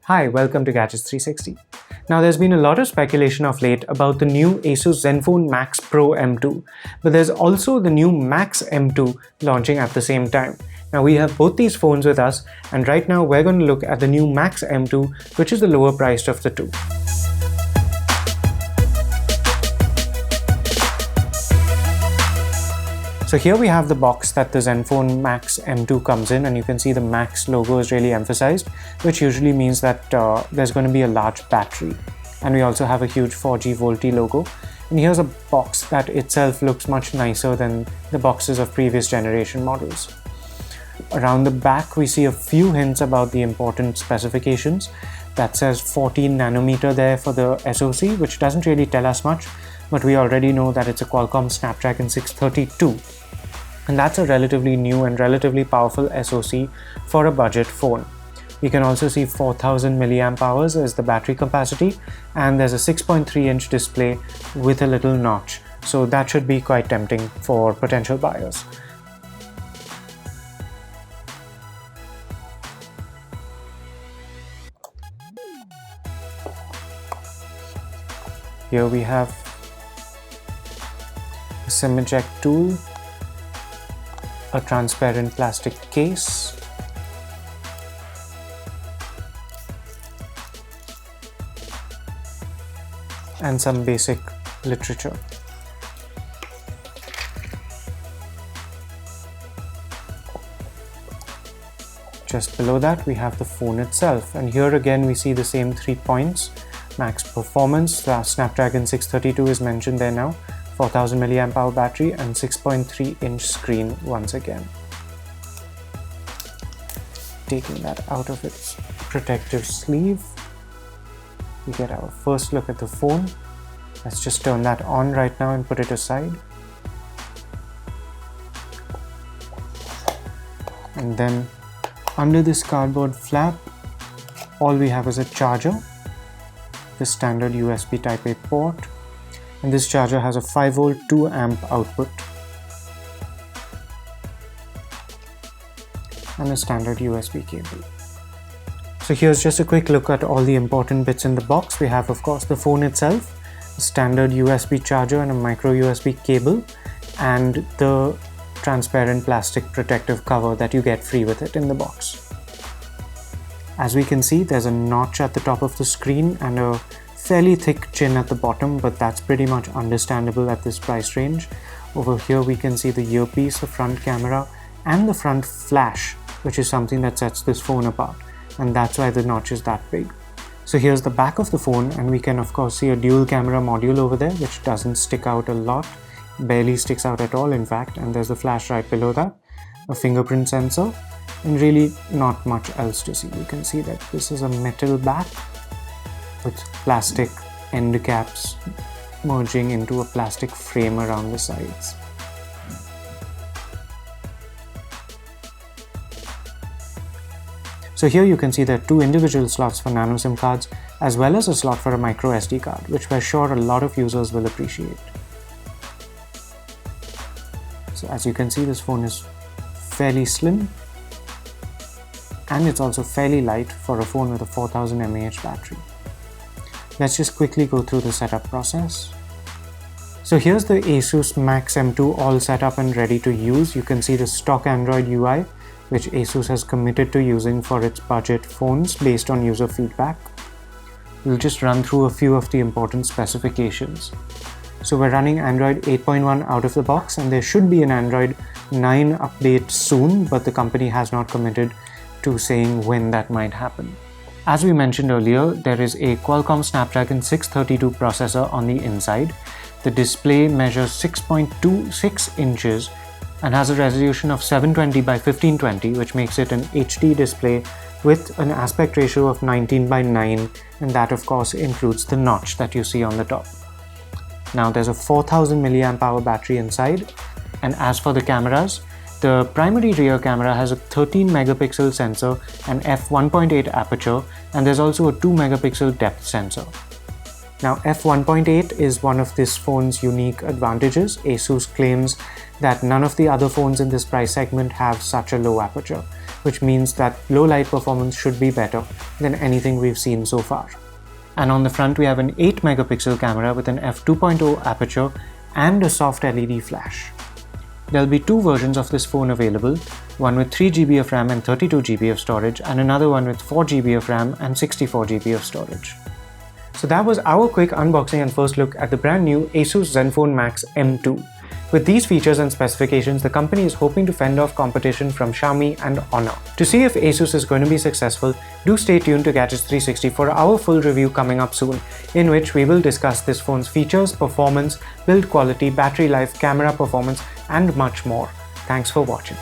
Hi, welcome to Gadgets 360. Now there's been a lot of speculation of late about the new Asus Zenfone Max Pro M2, but there's also the new Max M2 launching at the same time. Now we have both these phones with us, and right now we're going to look at the new Max M2, which is the lower priced of the two. So here we have the box that the Zenfone Max M2 comes in, and you can see the Max logo is really emphasized, which usually means that there's going to be a large battery. And we also have a huge 4G VoLTE logo. And here's a box that itself looks much nicer than the boxes of previous generation models. Around the back we see a few hints about the important specifications. That says 14 nanometer there for the SoC, which doesn't really tell us much, but we already know that it's a Qualcomm Snapdragon 632. And that's a relatively new and relatively powerful SoC for a budget phone. You can also see 4000 mAh as the battery capacity, and there's a 6.3-inch display with a little notch, so that should be quite tempting for potential buyers. Here we have a SIM eject tool, a transparent plastic case, and some basic literature. Just below that we have the phone itself, and here again we see the same 3 points. Max performance, the Snapdragon 632 is mentioned there now, 4000 mAh battery, and 6.3-inch screen once again. Taking that out of its protective sleeve, we get our first look at the phone. Let's just turn that on right now and put it aside. And then under this cardboard flap, all we have is a charger, the standard USB Type-A port, and this charger has a 5V 2A output and a standard USB cable. So here's just a quick look at all the important bits in the box. We have, of course, the phone itself, a standard USB charger and a micro USB cable, and the transparent plastic protective cover that you get free with it in the box. As we can see, there's a notch at the top of the screen and a fairly thick chin at the bottom, but that's pretty much understandable at this price range. Over here we can see the earpiece, the front camera, and the front flash, which is something that sets this phone apart, and that's why the notch is that big. So here's the back of the phone, and we can of course see a dual camera module over there, which doesn't stick out a lot, barely sticks out at all in fact, and there's the flash right below that, a fingerprint sensor, and really not much else to see. You can see that this is a metal back with plastic end caps merging into a plastic frame around the sides. So here you can see there are 2 individual slots for nano SIM cards, as well as a slot for a micro SD card, which we're sure a lot of users will appreciate. So as you can see, this phone is fairly slim, and it's also fairly light for a phone with a 4000 mAh battery. Let's just quickly go through the setup process. So here's the Asus Max M2 all set up and ready to use. You can see the stock Android UI, which Asus has committed to using for its budget phones based on user feedback. We'll just run through a few of the important specifications. So we're running Android 8.1 out of the box, and there should be an Android 9 update soon, but the company has not committed to saying when that might happen. As we mentioned earlier, there is a Qualcomm Snapdragon 632 processor on the inside. The display measures 6.26 inches and has a resolution of 720 by 1520, which makes it an HD display with an aspect ratio of 19:9, and that of course includes the notch that you see on the top. Now there's a 4000 mAh battery inside, and as for the cameras, the primary rear camera has a 13 megapixel sensor and f1.8 aperture, and there's also a 2 megapixel depth sensor. Now f1.8 is one of this phone's unique advantages. Asus claims that none of the other phones in this price segment have such a low aperture, which means that low light performance should be better than anything we've seen so far. And on the front we have an 8 megapixel camera with an f2.0 aperture and a soft LED flash. There'll be two versions of this phone available, one with 3GB of RAM and 32GB of storage, and another one with 4GB of RAM and 64GB of storage. So that was our quick unboxing and first look at the brand new Asus Zenfone Max M2. With these features and specifications, the company is hoping to fend off competition from Xiaomi and Honor. To see if Asus is going to be successful, do stay tuned to Gadgets 360 for our full review coming up soon, in which we will discuss this phone's features, performance, build quality, battery life, camera performance, and much more. Thanks for watching.